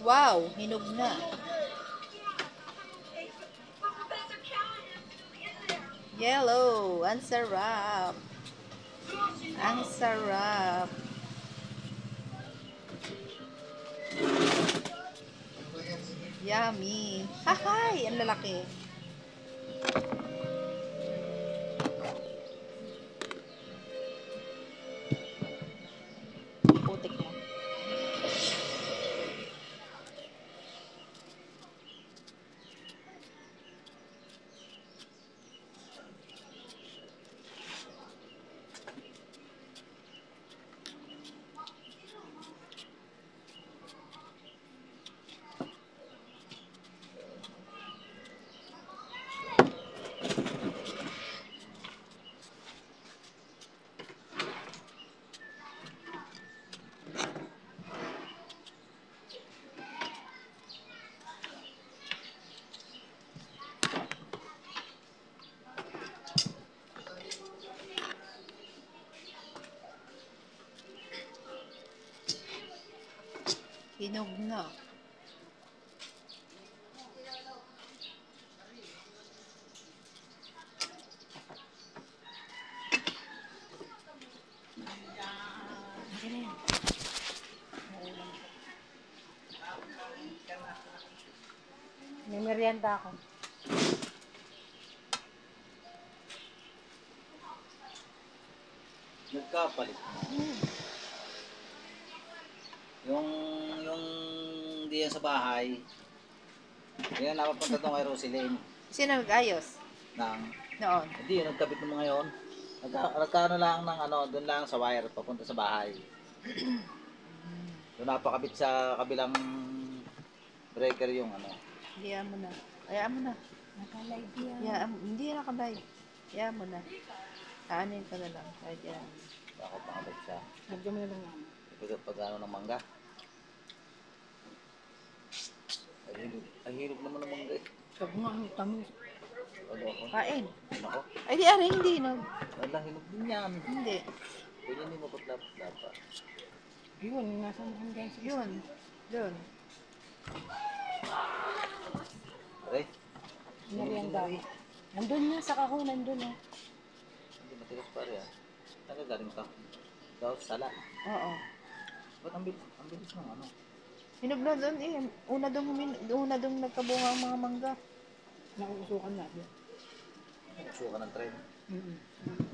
Wow, hinog na. Yellow, ang sarap. Ang sarap. Yummy. Hahay, ang lalaki. Putik mo. Hinog na. May merienda ako. Nagkapalit na. Yung diyan sa bahay, yan napapunta doon kay Rosilene Sino nag-ayos? ng, Noon. hindi yun, nagkabit ng mga yon. Nagkaano lang ng ano, doon lang sa wire, papunta sa bahay. Doon napakabit sa kabilang breaker yung ano. Hayaan mo na. Hayaan mo na. Nakalay diyan. Hindi nakabay. Hayaan mo na. Kaanin ka na lang. Kahit yan. Baka pakabit siya. Lagyan mo na lang yan. Pag ano ng mangga. Ay hirap naman ng mangga eh. Sabi nga ang tamis. Ano ako? Kain. Ako? Ay di ari, hindi no. Wala, hinog din yan. Hindi. Pwede hindi maputla-putla pa. Yun, nasa mga guys. Yun. Doon. Aray, Merienda. Nandun na sa kahon, nandun eh. hindi matigas pa rin ah. Saan ka galing ka? Daw, sala. Oo. Ba't ang bilis ng ano? Hinog na doon eh. Una doon nagkabunga ang mga mangga. Nauusukan na. Suka ng tren. Mm-hmm.